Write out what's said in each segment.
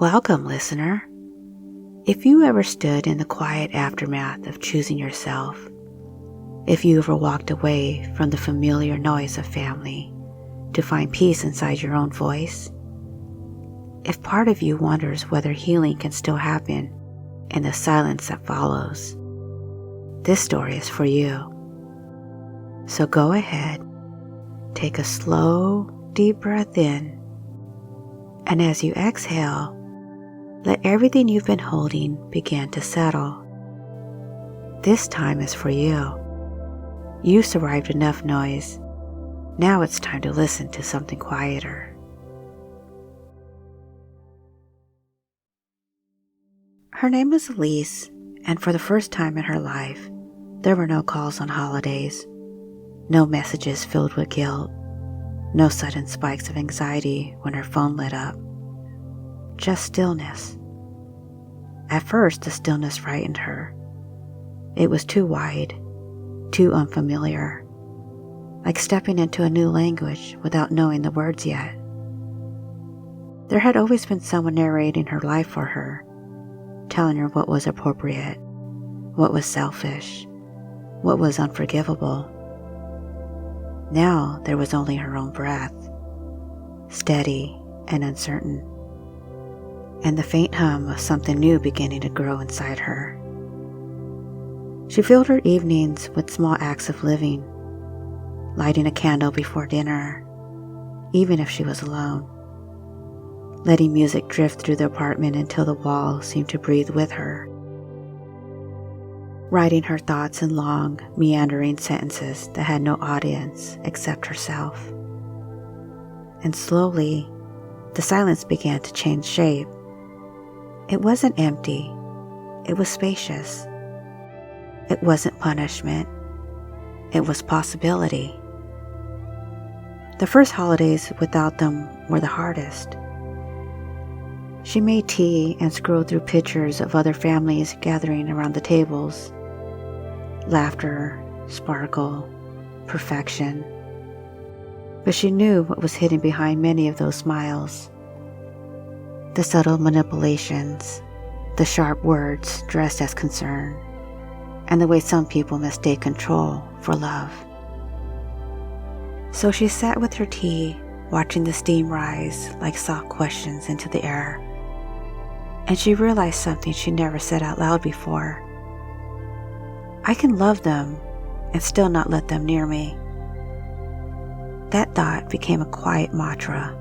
Welcome, listener. If you ever stood in the quiet aftermath of choosing yourself, if you ever walked away from the familiar noise of family to find peace inside your own voice, if part of you wonders whether healing can still happen in the silence that follows, this story is for you. So go ahead, take a slow, deep breath in, and as you exhale, let everything you've been holding begin to settle. This time is for you. You survived enough noise. Now it's time to listen to something quieter. Her name was Elise, and for the first time in her life, there were no calls on holidays, no messages filled with guilt, no sudden spikes of anxiety when her phone lit up. Just stillness. At first, the stillness frightened her. It was too wide, too unfamiliar, like stepping into a new language without knowing the words yet. There had always been someone narrating her life for her, telling her what was appropriate, what was selfish, what was unforgivable. Now there was only her own breath, steady and uncertain, and the faint hum of something new beginning to grow inside her. She filled her evenings with small acts of living, lighting a candle before dinner, even if she was alone, letting music drift through the apartment until the walls seemed to breathe with her, writing her thoughts in long, meandering sentences that had no audience except herself. And slowly, the silence began to change shape. It wasn't empty, it was spacious. It wasn't punishment, it was possibility. The first holidays without them were the hardest. She made tea and scrolled through pictures of other families gathering around the tables. Laughter, sparkle, perfection. But she knew what was hidden behind many of those smiles. The subtle manipulations, the sharp words dressed as concern, and the way some people mistake control for love. So she sat with her tea, watching the steam rise like soft questions into the air. And she realized something she never said out loud before. I can love them and still not let them near me. That thought became a quiet mantra.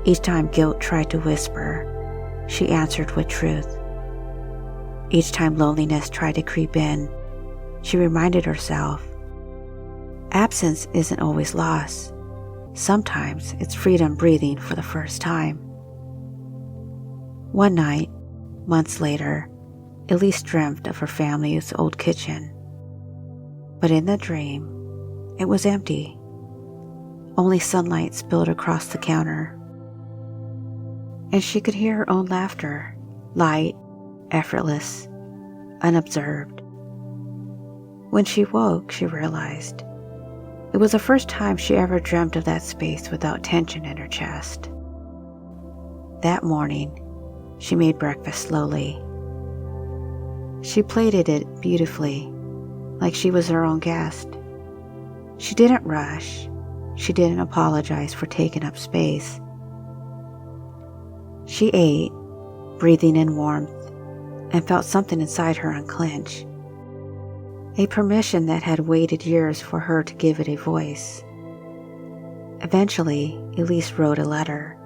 Each time guilt tried to whisper, she answered with truth. Each time loneliness tried to creep in, she reminded herself, absence isn't always loss. Sometimes it's freedom breathing for the first time. One night, months later, Elise dreamt of her family's old kitchen. But in the dream, it was empty. Only sunlight spilled across the counter. And she could hear her own laughter, light, effortless, unobserved. When she woke, she realized it was the first time she ever dreamt of that space without tension in her chest. That morning, she made breakfast slowly. She plated it beautifully, like she was her own guest. She didn't rush. She didn't apologize for taking up space. She ate, breathing in warmth, and felt something inside her unclench. A permission that had waited years for her to give it a voice. Eventually, Elise wrote a letter.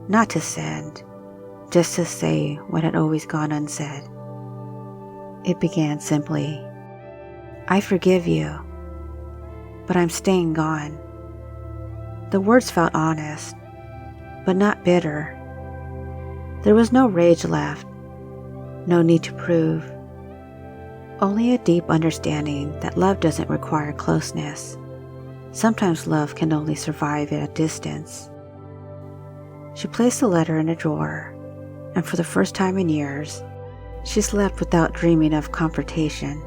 Not to send, just to say what had always gone unsaid. It began simply, I forgive you, but I'm staying gone. The words felt honest, but not bitter. There was no rage left, no need to prove. Only a deep understanding that love doesn't require closeness. Sometimes love can only survive at a distance. She placed the letter in a drawer, and for the first time in years, she slept without dreaming of confrontation.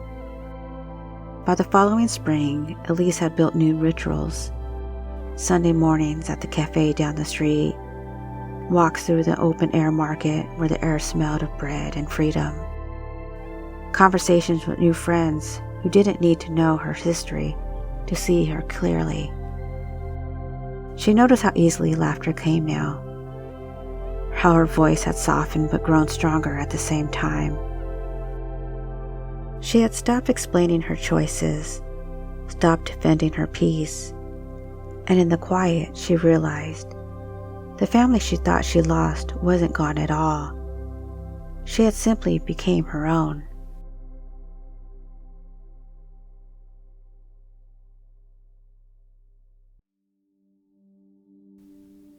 By the following spring, Elise had built new rituals. Sunday mornings at the cafe down the street, Walks through the open air market where the air smelled of bread and freedom. Conversations with new friends who didn't need to know her history to see her clearly. She noticed how easily laughter came now, how her voice had softened but grown stronger at the same time. She had stopped explaining her choices, stopped defending her peace, and in the quiet she realized the family she thought she lost wasn't gone at all. She had simply become her own.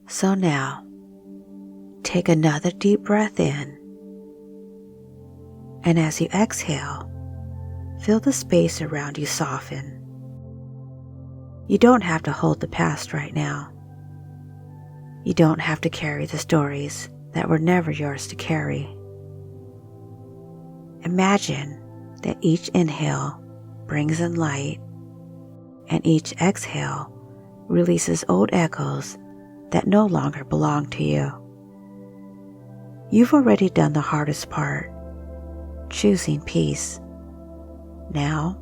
So now, take another deep breath in, and as you exhale, feel the space around you soften. You don't have to hold the past right now. You don't have to carry the stories that were never yours to carry. Imagine that each inhale brings in light, and each exhale releases old echoes that no longer belong to you. You've already done the hardest part, choosing peace. Now,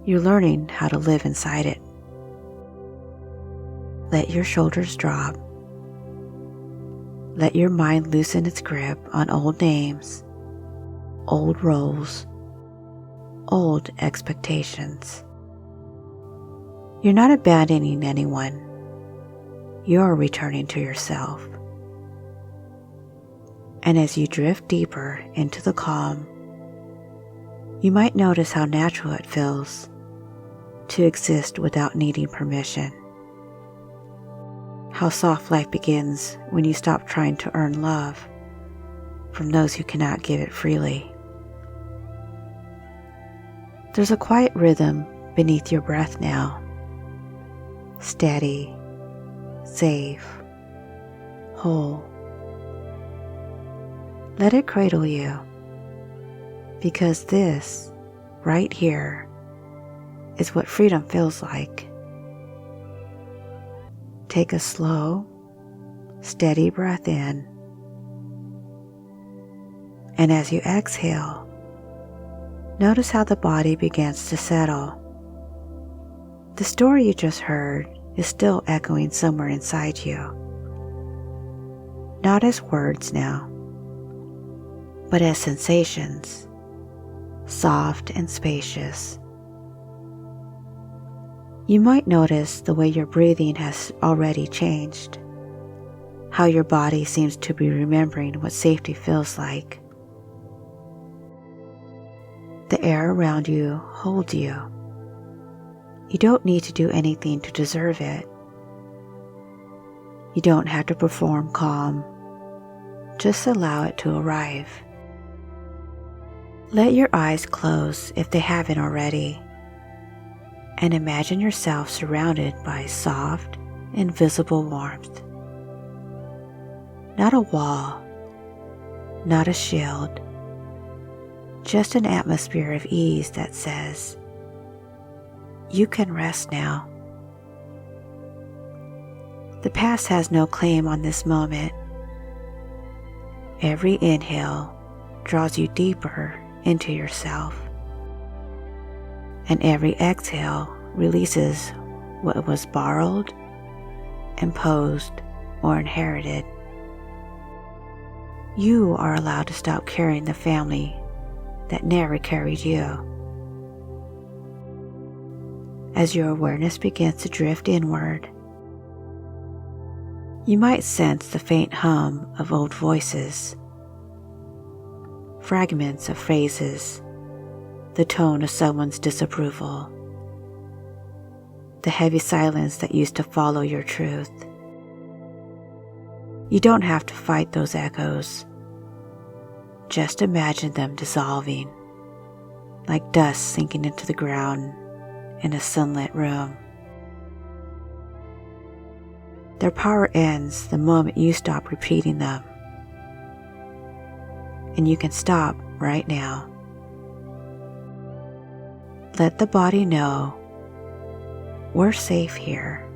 you're learning how to live inside it. Let your shoulders drop. Let your mind loosen its grip on old names, old roles, old expectations. You're not abandoning anyone. You're returning to yourself. And as you drift deeper into the calm, you might notice how natural it feels to exist without needing permission. How soft life begins when you stop trying to earn love from those who cannot give it freely. There's a quiet rhythm beneath your breath now. Steady, safe, whole. Let it cradle you, because this, right here, is what freedom feels like. Take a slow, steady breath in, and as you exhale, notice how the body begins to settle. The story you just heard is still echoing somewhere inside you. Not as words now, but as sensations, soft and spacious. You might notice the way your breathing has already changed, how your body seems to be remembering what safety feels like. The air around you holds you. You don't need to do anything to deserve it. You don't have to perform calm. Just allow it to arrive. Let your eyes close if they haven't already, and imagine yourself surrounded by soft, invisible warmth. Not a wall, not a shield, just an atmosphere of ease that says, you can rest now. The past has no claim on this moment. Every inhale draws you deeper into yourself, and every exhale releases what was borrowed, imposed, or inherited. You are allowed to stop carrying the family that never carried you. As your awareness begins to drift inward, you might sense the faint hum of old voices, fragments of phrases, the tone of someone's disapproval, the heavy silence that used to follow your truth. You don't have to fight those echoes. Just imagine them dissolving, like dust sinking into the ground in a sunlit room. Their power ends the moment you stop repeating them. And you can stop right now. Let the body know we're safe here.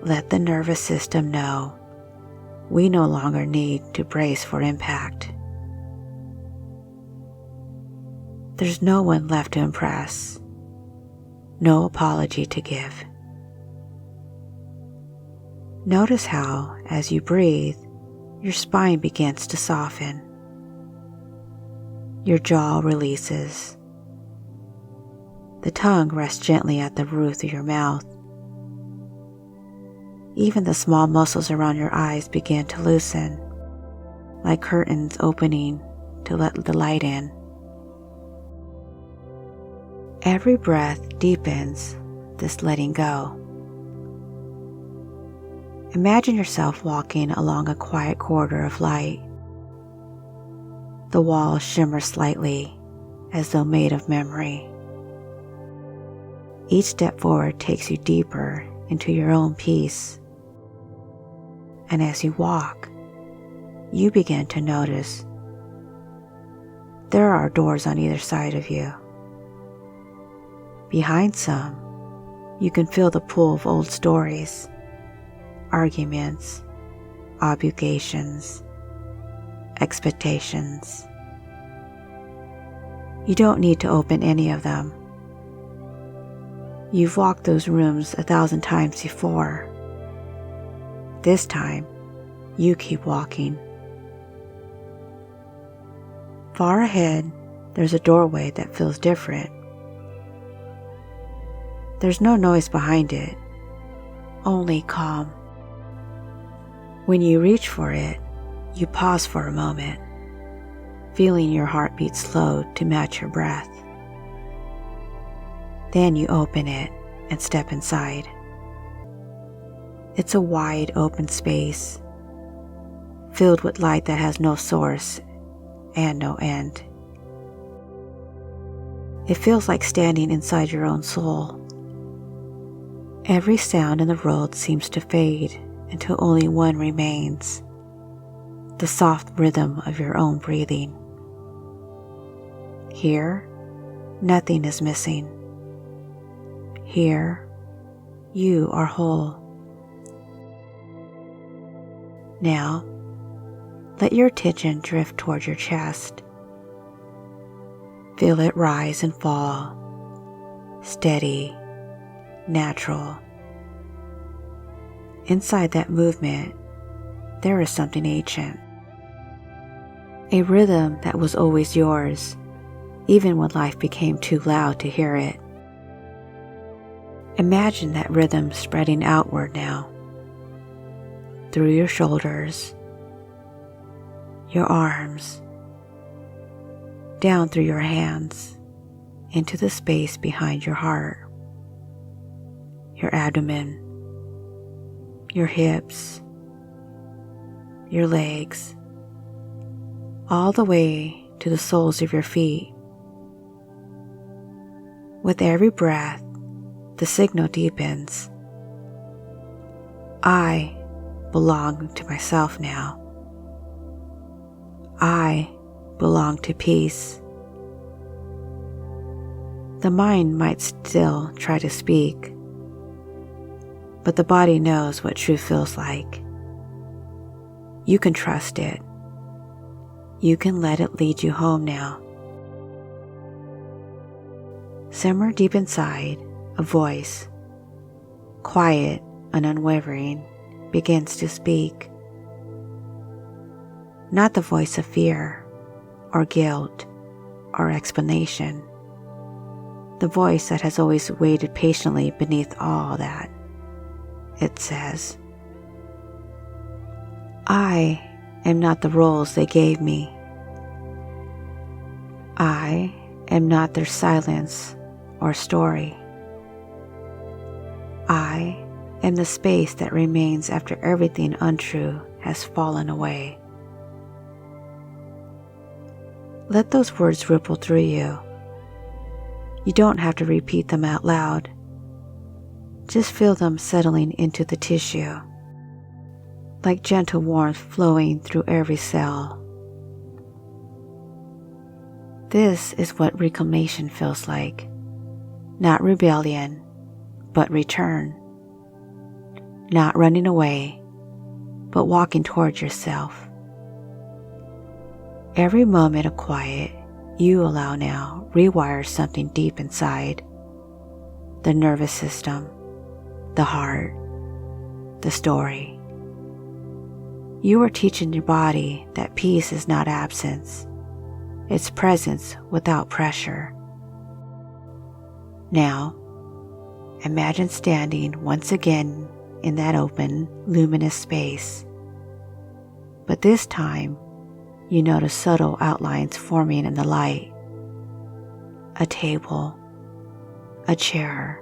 Let the nervous system know we no longer need to brace for impact. There's no one left to impress, no apology to give. Notice how, as you breathe, your spine begins to soften. Your jaw releases. The tongue rests gently at the roof of your mouth. Even the small muscles around your eyes begin to loosen, like curtains opening to let the light in. Every breath deepens this letting go. Imagine yourself walking along a quiet corridor of light. The walls shimmer slightly, as though made of memory. Each step forward takes you deeper into your own peace. And as you walk, you begin to notice there are doors on either side of you. Behind some, you can feel the pull of old stories, arguments, obligations, expectations. You don't need to open any of them. You've walked those rooms 1,000 times before. This time, you keep walking. Far ahead, there's a doorway that feels different. There's no noise behind it, only calm. When you reach for it, you pause for a moment, feeling your heartbeat slow to match your breath. Then you open it and step inside. It's a wide open space, filled with light that has no source and no end. It feels like standing inside your own soul. Every sound in the world seems to fade until only one remains, the soft rhythm of your own breathing. Here, nothing is missing. Here, you are whole. Now, let your attention drift toward your chest. Feel it rise and fall, steady, natural. Inside that movement, there is something ancient. A rhythm that was always yours, even when life became too loud to hear it. Imagine that rhythm spreading outward now, through your shoulders, your arms, down through your hands, into the space behind your heart, your abdomen, your hips, your legs, all the way to the soles of your feet. With every breath, the signal deepens. I belong to myself now. I belong to peace. The mind might still try to speak, but the body knows what truth feels like. You can trust it. You can let it lead you home now. Somewhere deep inside, a voice, quiet and unwavering, begins to speak. Not the voice of fear or guilt or explanation. The voice that has always waited patiently beneath all that. It says, I am not the roles they gave me. I am not their silence or story. I am the space that remains after everything untrue has fallen away. Let those words ripple through you. You don't have to repeat them out loud. Just feel them settling into the tissue, like gentle warmth flowing through every cell. This is what reclamation feels like. Not rebellion, but return. Not running away, but walking towards yourself. Every moment of quiet you allow now rewires something deep inside: the nervous system, the heart, the story. You are teaching your body that peace is not absence, it's presence without pressure. Now, imagine standing once again in that open, luminous space. But this time, you notice subtle outlines forming in the light. A table, a chair,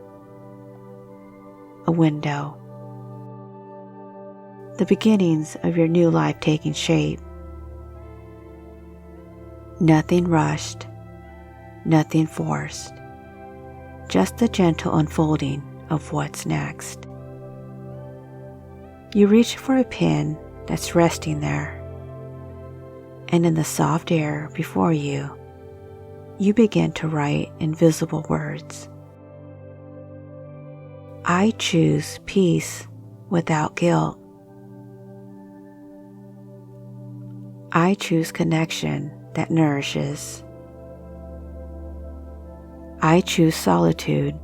a window. The beginnings of your new life taking shape. Nothing rushed, nothing forced. Just the gentle unfolding of what's next. You reach for a pen that's resting there, and in the soft air before you, you begin to write invisible words. I choose peace without guilt. I choose connection that nourishes. I choose solitude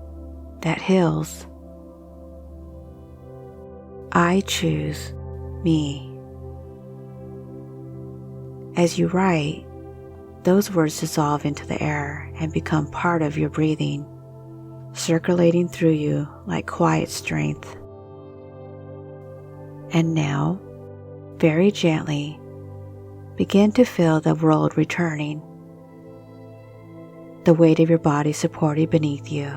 that heals. I choose me. As you write, those words dissolve into the air and become part of your breathing, circulating through you like quiet strength. And now, very gently, begin to feel the world returning. The weight of your body supporting beneath you,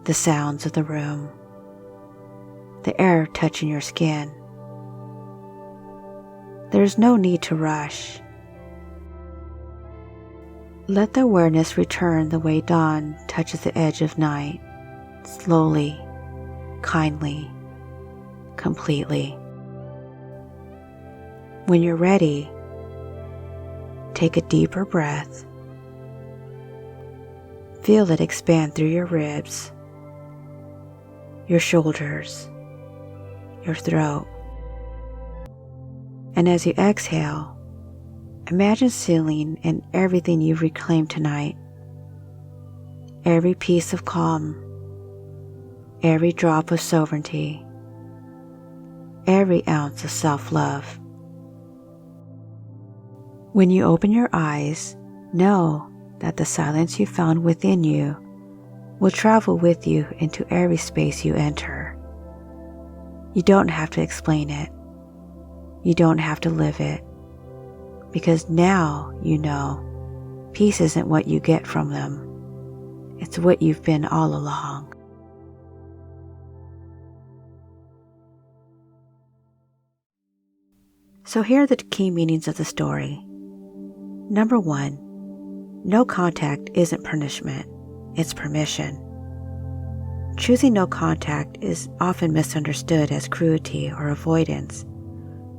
the sounds of the room, the air touching your skin. There's no need to rush. Let the awareness return the way dawn touches the edge of night, slowly, kindly, completely. When you're ready, take a deeper breath. Feel it expand through your ribs, your shoulders, your throat. And as you exhale, imagine sealing in everything you've reclaimed tonight. Every piece of calm, every drop of sovereignty, every ounce of self-love. When you open your eyes, know that the silence you found within you will travel with you into every space you enter. You don't have to explain it. You don't have to live it. Because now you know peace isn't what you get from them. It's what you've been all along. So here are the key meanings of the story. Number 1. No contact isn't punishment, it's permission. Choosing no contact is often misunderstood as cruelty or avoidance,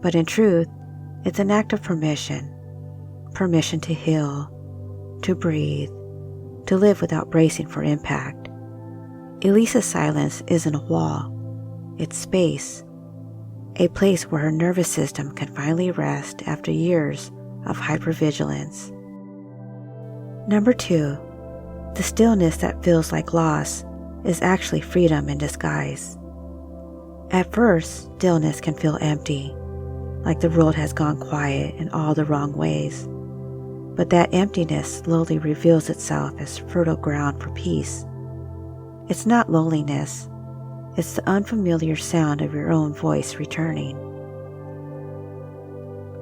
but in truth, it's an act of permission. Permission to heal, to breathe, to live without bracing for impact. Elisa's silence isn't a wall, it's space, a place where her nervous system can finally rest after years of hypervigilance. Number 2, the stillness that feels like loss is actually freedom in disguise. At first, stillness can feel empty, like the world has gone quiet in all the wrong ways. But that emptiness slowly reveals itself as fertile ground for peace. It's not loneliness, it's the unfamiliar sound of your own voice returning.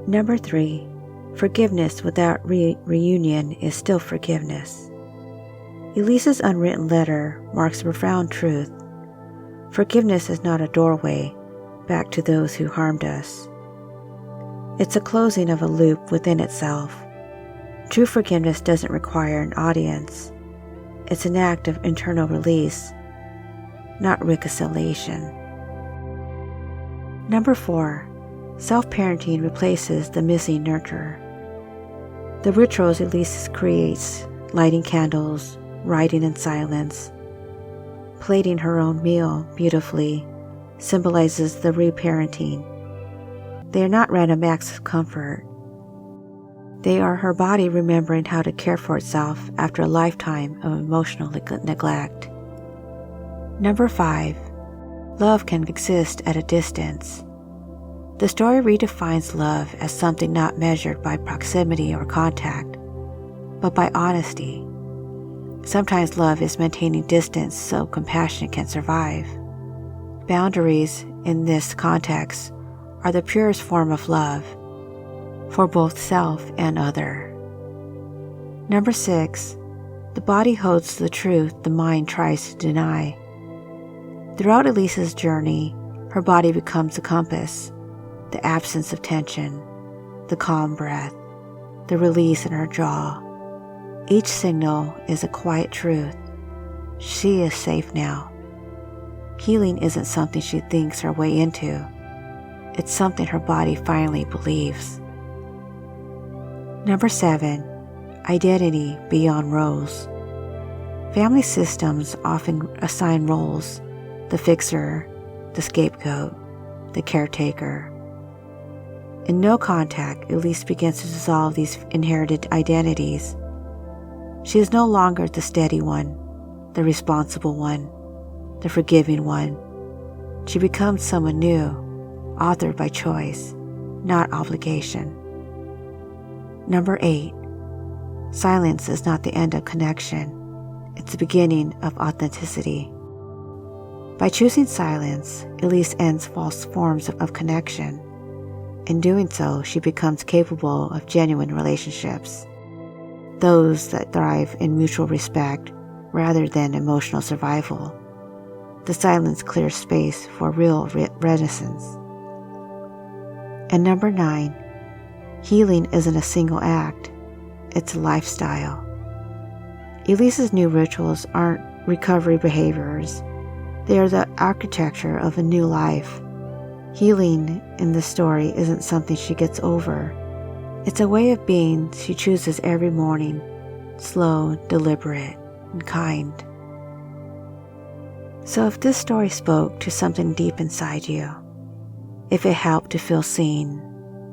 Number 3, forgiveness without reunion is still forgiveness. Elisa's unwritten letter marks a profound truth. Forgiveness is not a doorway back to those who harmed us. It's a closing of a loop within itself. True forgiveness doesn't require an audience. It's an act of internal release, not reconciliation. Number 4, self-parenting replaces the missing nurture. The rituals Elisa creates, lighting candles, writing in silence, plating her own meal beautifully, symbolizes the reparenting. They are not random acts of comfort. They are her body remembering how to care for itself after a lifetime of emotional neglect. Number 5. Love can exist at a distance. The story redefines love as something not measured by proximity or contact, but by honesty. Sometimes love is maintaining distance so compassion can survive. Boundaries in this context are the purest form of love, for both self and other. Number 6. The body holds the truth the mind tries to deny. Throughout Elisa's journey, her body becomes a compass, the absence of tension, the calm breath, the release in her jaw. Each signal is a quiet truth. She is safe now. Healing isn't something she thinks her way into. It's something her body finally believes. Number 7. Identity beyond roles. Family systems often assign roles: the fixer, the scapegoat, the caretaker. In no contact, Elise begins to dissolve these inherited identities. She is no longer the steady one, the responsible one, the forgiving one. She becomes someone new, authored by choice, not obligation. Number 8. Silence is not the end of connection. It's the beginning of authenticity. By choosing silence, Elise ends false forms of connection. In doing so, she becomes capable of genuine relationships, those that thrive in mutual respect rather than emotional survival. The silence clears space for real renaissance. And number 9. Healing isn't a single act, it's a lifestyle. Elisa's new rituals aren't recovery behaviors. They are the architecture of a new life. Healing in this story isn't something she gets over. It's a way of being she chooses every morning, slow, deliberate, and kind. So if this story spoke to something deep inside you, if it helped to feel seen,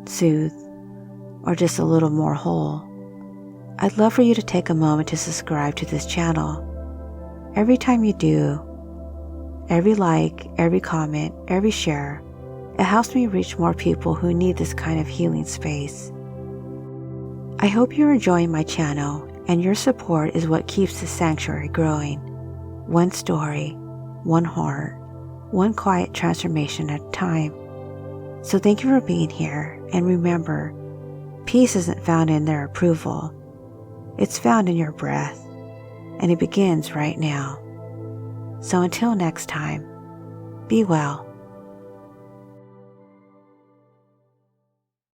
soothed, or just a little more whole, I'd love for you to take a moment to subscribe to this channel. Every time you do, every like, every comment, every share, it helps me reach more people who need this kind of healing space. I hope you're enjoying my channel, and your support is what keeps the sanctuary growing. One story, one heart, one quiet transformation at a time. So thank you for being here, and remember, peace isn't found in their approval. It's found in your breath, and it begins right now. So until next time, be well.